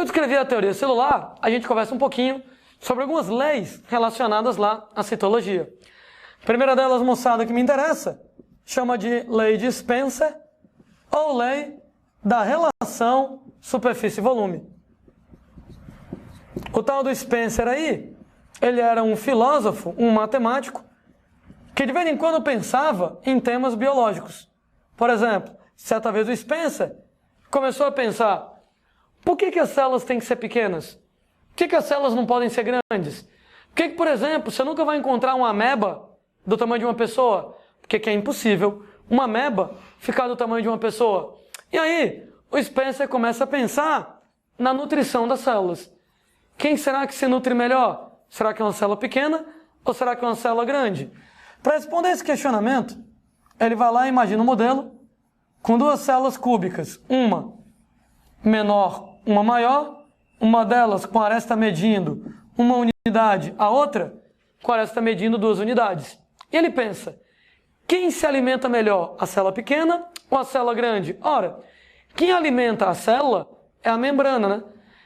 eu descrevi a teoria celular, a gente conversa um pouquinho sobre algumas leis relacionadas lá à citologia. A primeira delas, moçada, que me interessa, chama de lei de Spencer ou lei da relação superfície-volume. O tal do Spencer aí, ele era um filósofo, um matemático, que de vez em quando pensava em temas biológicos. Por exemplo, certa vez o Spencer começou a pensar: por que as células têm que ser pequenas? Por que as células não podem ser grandes? Por que, por exemplo, você nunca vai encontrar uma ameba do tamanho de uma pessoa? Porque é impossível uma ameba ficar do tamanho de uma pessoa. E aí, o Spencer começa a pensar na nutrição das células. Quem será que se nutre melhor? Será que é uma célula pequena ou será que é uma célula grande? Para responder esse questionamento, ele vai lá e imagina um modelo com duas células cúbicas, uma menor, uma maior, uma delas com a aresta medindo uma unidade, a outra com a aresta medindo 2 unidades. E ele pensa: quem se alimenta melhor, a célula pequena ou a célula grande? Ora, quem alimenta a célula é a membrana, né?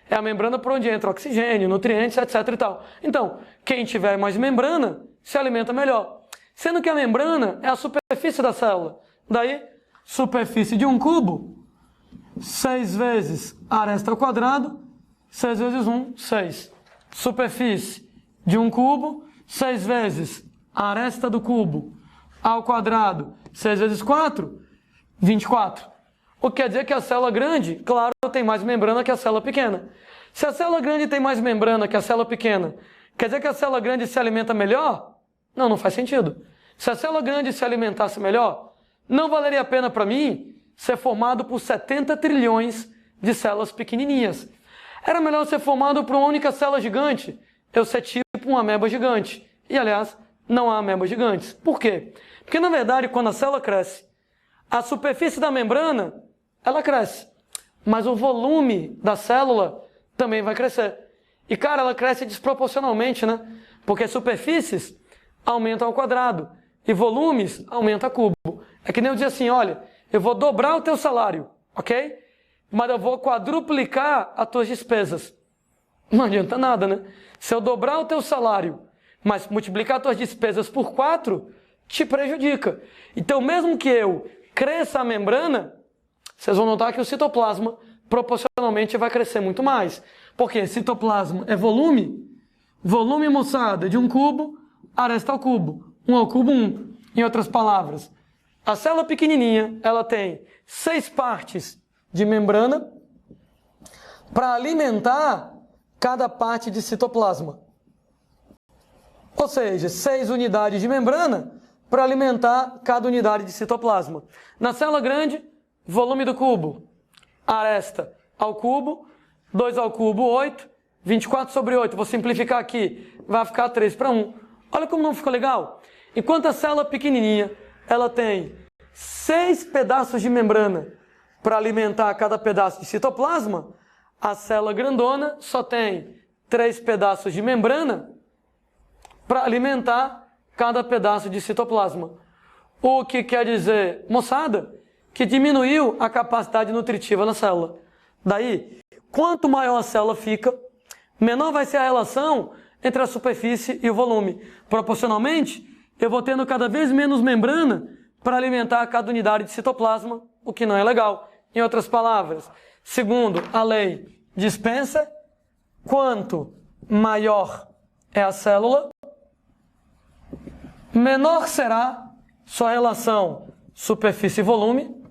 É a membrana por onde entra oxigênio, nutrientes, etc. e tal. Então, quem tiver mais membrana se alimenta melhor. Sendo que a membrana é a superfície da célula. Daí, superfície de um cubo, 6 vezes a aresta ao quadrado, 6 vezes 1, 6. Superfície de um cubo, 6 vezes a aresta do cubo ao quadrado, 6 vezes 4, 24. O que quer dizer que a célula grande, claro, tem mais membrana que a célula pequena. Se a célula grande tem mais membrana que a célula pequena, quer dizer que a célula grande se alimenta melhor? Não, não faz sentido. Se a célula grande se alimentasse melhor, não valeria a pena para mim ser formado por 70 trilhões de células pequenininhas. Era melhor ser formado por uma única célula gigante, eu ser tipo uma ameba gigante. E, aliás, não há amebas gigantes. Por quê? Porque, na verdade, quando a célula cresce, a superfície da membrana, ela cresce. Mas o volume da célula também vai crescer. E, cara, ela cresce desproporcionalmente, né? Porque superfícies aumentam ao quadrado e volumes aumentam a cubo. É que nem eu dizer assim: olha, eu vou dobrar o teu salário, ok? Mas eu vou quadruplicar as tuas despesas. Não adianta nada, né? Se eu dobrar o teu salário, mas multiplicar as tuas despesas por 4, te prejudica. Então, mesmo que eu cresça a membrana, vocês vão notar que o citoplasma proporcionalmente vai crescer muito mais. Porque citoplasma é volume. Volume, moçada, de um cubo, aresta ao cubo. 1 ao cubo, 1. Em outras palavras, a célula pequenininha, ela tem 6 partes de membrana para alimentar cada parte de citoplasma. Ou seja, 6 unidades de membrana para alimentar cada unidade de citoplasma. Na célula grande, volume do cubo, aresta ao cubo, 2 ao cubo, 8, 24 sobre 8, vou simplificar aqui, vai ficar 3 para 1. Olha como não ficou legal? Enquanto a célula pequenininha, ela tem 6 pedaços de membrana para alimentar cada pedaço de citoplasma, a célula grandona só tem 3 pedaços de membrana para alimentar cada pedaço de citoplasma. O que quer dizer, moçada, que diminuiu a capacidade nutritiva na célula. Daí, quanto maior a célula fica, menor vai ser a relação entre a superfície e o volume. Proporcionalmente, eu vou tendo cada vez menos membrana para alimentar cada unidade de citoplasma, o que não é legal. Em outras palavras, segundo a lei de Spencer, quanto maior é a célula, menor será sua relação superfície-volume,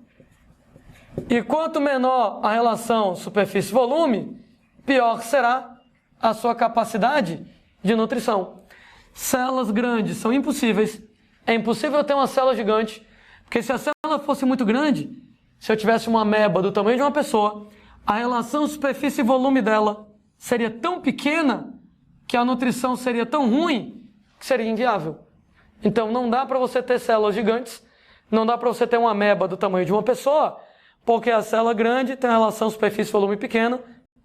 e quanto menor a relação superfície-volume, pior será a sua capacidade de nutrição. Células grandes são impossíveis. É impossível ter uma célula gigante, porque se a célula fosse muito grande, se eu tivesse uma ameba do tamanho de uma pessoa, a relação superfície-volume dela seria tão pequena que a nutrição seria tão ruim que seria inviável. Então não dá para você ter células gigantes, não dá para você ter uma ameba do tamanho de uma pessoa, porque a célula grande tem uma relação superfície-volume pequena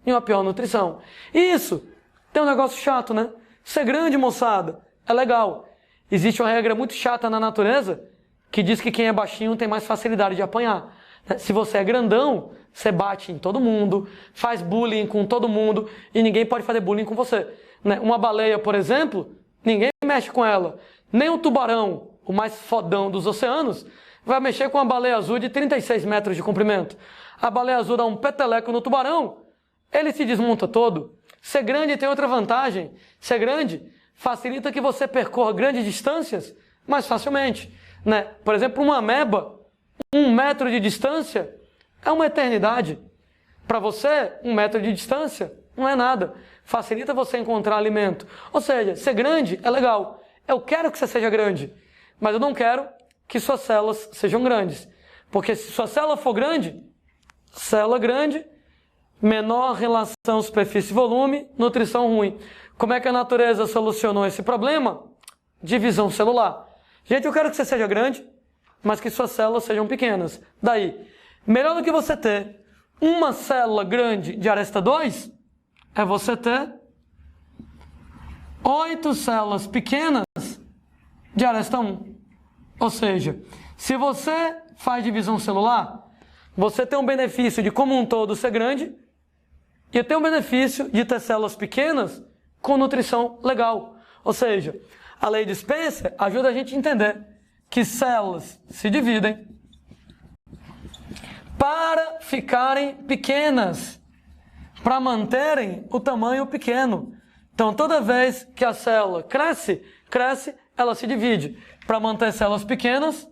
e uma pior nutrição. E isso tem um negócio chato, né? Ser grande, moçada, é legal. Existe uma regra muito chata na natureza que diz que quem é baixinho tem mais facilidade de apanhar. Se você é grandão, você bate em todo mundo, faz bullying com todo mundo e ninguém pode fazer bullying com você. Uma baleia, por exemplo, ninguém mexe com ela. Nem o tubarão, o mais fodão dos oceanos, vai mexer com uma baleia azul de 36 metros de comprimento. A baleia azul dá um peteleco no tubarão, ele se desmonta todo. Ser grande tem outra vantagem. Ser grande facilita que você percorra grandes distâncias mais facilmente. Por exemplo, uma ameba, 1 metro de distância é uma eternidade. Para você, 1 metro de distância não é nada. Facilita você encontrar alimento. Ou seja, ser grande é legal. Eu quero que você seja grande, mas eu não quero que suas células sejam grandes. Porque se sua célula for grande, célula grande, menor relação superfície-volume, nutrição ruim. Como é que a natureza solucionou esse problema? Divisão celular. Gente, eu quero que você seja grande, mas que suas células sejam pequenas. Daí, melhor do que você ter uma célula grande de aresta 2, é você ter 8 células pequenas de aresta 1. Ou seja, se você faz divisão celular, você tem um benefício de, como um todo, ser grande e tem um benefício de ter células pequenas com nutrição legal. Ou seja, a lei de Spencer ajuda a gente a entender que células se dividem para ficarem pequenas, para manterem o tamanho pequeno. Então, toda vez que a célula cresce, ela se divide para manter células pequenas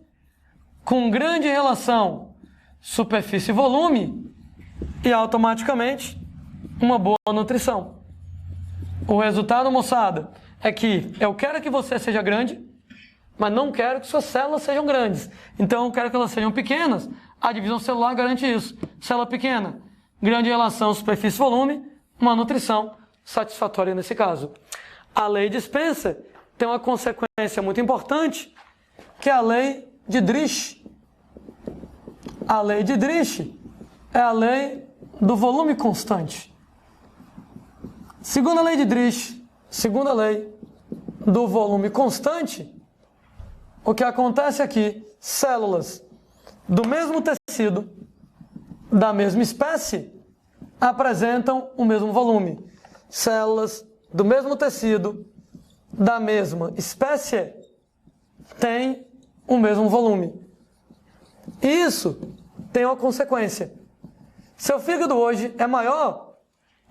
com grande relação superfície e volume e automaticamente uma boa nutrição. O resultado, moçada, é que eu quero que você seja grande, mas não quero que suas células sejam grandes. Então eu quero que elas sejam pequenas. A divisão celular garante isso. Célula pequena, grande relação superfície e volume, uma nutrição satisfatória nesse caso. A lei de Spencer tem uma consequência muito importante, que é a lei de Driesch. A lei de Driesch é a lei do volume constante. Segundo a lei de Driesch, segunda lei do volume constante, o que acontece é que células do mesmo tecido, da mesma espécie, apresentam o mesmo volume. Células do mesmo tecido, da mesma espécie, têm o mesmo volume. Isso tem uma consequência. Seu fígado hoje é maior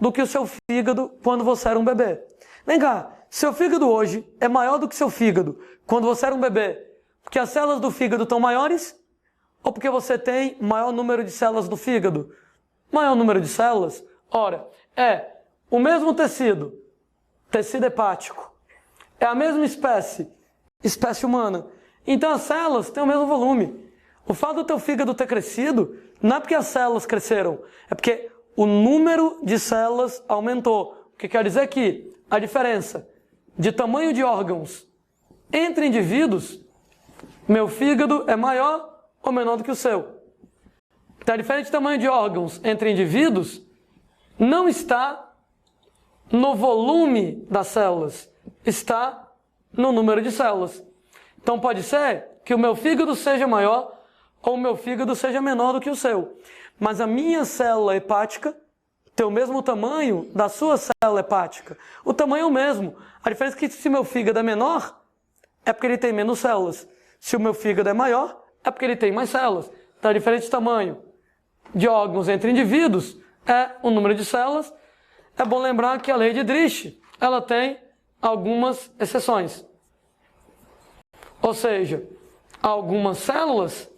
do que o seu fígado quando você era um bebê. Vem cá, seu fígado hoje é maior do que seu fígado quando você era um bebê, porque as células do fígado estão maiores ou porque você tem maior número de células do fígado? Maior número de células? Ora, é o mesmo tecido, tecido hepático, é a mesma espécie, espécie humana. Então as células têm o mesmo volume. O fato do teu fígado ter crescido não é porque as células cresceram, é porque o número de células aumentou. O que quer dizer que a diferença de tamanho de órgãos entre indivíduos, meu fígado é maior ou menor do que o seu. Então, a diferença de tamanho de órgãos entre indivíduos não está no volume das células, está no número de células. Então, pode ser que o meu fígado seja maior ou o meu fígado seja menor do que o seu. Mas a minha célula hepática tem o mesmo tamanho da sua célula hepática. O tamanho é o mesmo. A diferença é que se meu fígado é menor, é porque ele tem menos células. Se o meu fígado é maior, é porque ele tem mais células. Então, a diferença de tamanho de órgãos entre indivíduos é o número de células. É bom lembrar que a lei de Driesch, ela tem algumas exceções. Ou seja, algumas células,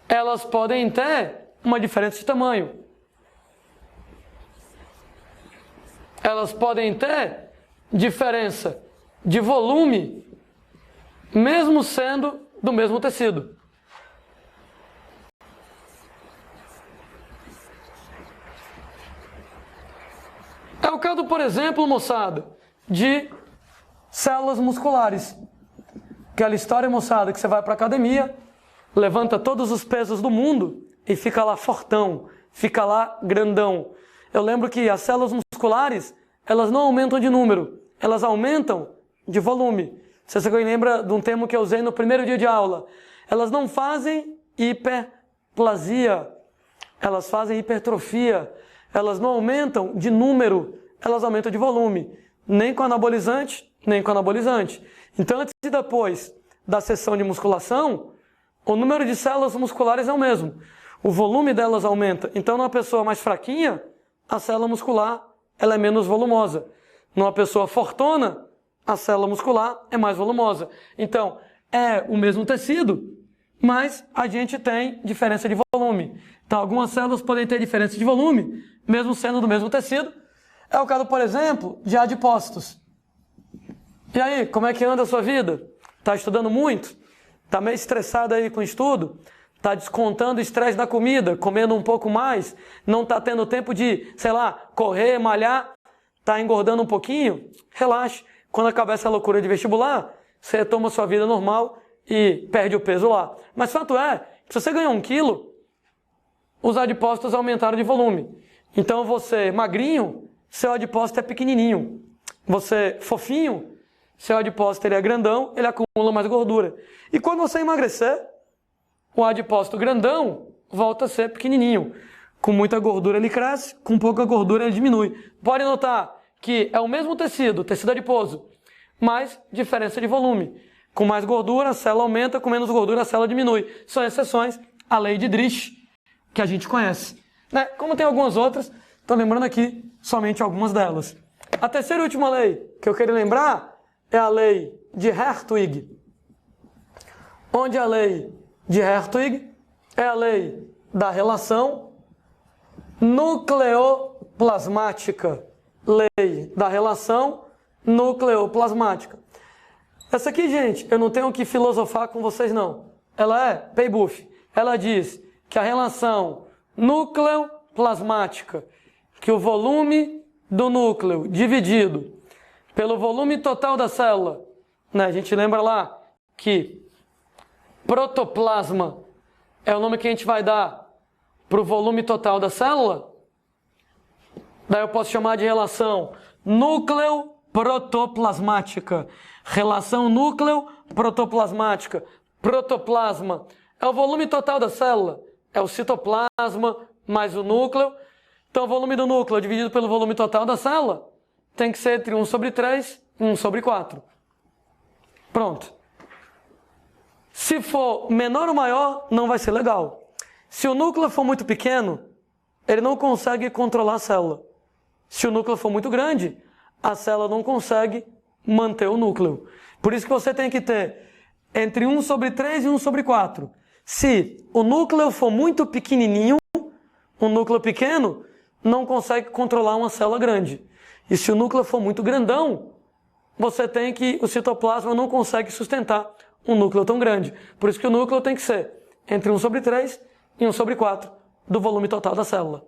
elas podem ter uma diferença de tamanho. Elas podem ter diferença de volume, mesmo sendo do mesmo tecido. É o caso, por exemplo, moçada, de células musculares. Aquela história, moçada, que você vai para a academia, levanta todos os pesos do mundo e fica lá fortão, fica lá grandão. Eu lembro que as células musculares, elas não aumentam de número, elas aumentam de volume. Você lembra de um termo que eu usei no primeiro dia de aula? Elas não fazem hiperplasia, elas fazem hipertrofia, elas não aumentam de número, elas aumentam de volume, nem com anabolizante, nem com anabolizante. Então, antes e depois da sessão de musculação, o número de células musculares é o mesmo. O volume delas aumenta. Então, numa pessoa mais fraquinha, a célula muscular ela é menos volumosa. Numa pessoa fortona, a célula muscular é mais volumosa. Então, é o mesmo tecido, mas a gente tem diferença de volume. Então, algumas células podem ter diferença de volume, mesmo sendo do mesmo tecido. É o caso, por exemplo, de adipócitos. E aí, como é que anda a sua vida? Está estudando muito? Está meio estressado aí com o estudo? Está descontando o estresse da comida, comendo um pouco mais? Não está tendo tempo de, sei lá, correr, malhar? Está engordando um pouquinho? Relaxe. Quando acabar essa loucura de vestibular, você retoma a sua vida normal e perde o peso lá. Mas fato é que se você ganhou 1 quilo, os adipócitos aumentaram de volume. Então você magrinho, seu adipócito é pequenininho. Você fofinho, seu adipócito ele é grandão, ele acumula mais gordura. E quando você emagrecer, o adipócito grandão volta a ser pequenininho. Com muita gordura ele cresce, com pouca gordura ele diminui. Pode notar que é o mesmo tecido adiposo, mas diferença de volume. Com mais gordura a célula aumenta, com menos gordura a célula diminui. São exceções à lei de Drich, que a gente conhece. Né? Como tem algumas outras, estou lembrando aqui somente algumas delas. A terceira e última lei que eu queria lembrar é a lei de Hertwig. Onde a lei de Hertwig é a lei da relação nucleoplasmática. Lei da relação nucleoplasmática. Essa aqui, gente, eu não tenho que filosofar com vocês, não. Ela é Pei-Buff. Ela diz que a relação nucleoplasmática, que o volume do núcleo dividido pelo volume total da célula, né? A gente lembra lá que protoplasma é o nome que a gente vai dar para o volume total da célula. Daí eu posso chamar de relação núcleo-protoplasmática. Relação núcleo-protoplasmática. Protoplasma é o volume total da célula. É o citoplasma mais o núcleo. Então o volume do núcleo dividido pelo volume total da célula tem que ser entre 1/3 e 1/4. Pronto. Se for menor ou maior, não vai ser legal. Se o núcleo for muito pequeno, ele não consegue controlar a célula. Se o núcleo for muito grande, a célula não consegue manter o núcleo. Por isso que você tem que ter entre 1/3 e 1/4. Se o núcleo for muito pequenininho, um núcleo pequeno não consegue controlar uma célula grande. E se o núcleo for muito grandão, você tem que o citoplasma não consegue sustentar um núcleo tão grande. Por isso que o núcleo tem que ser entre 1/3 e 1/4 do volume total da célula.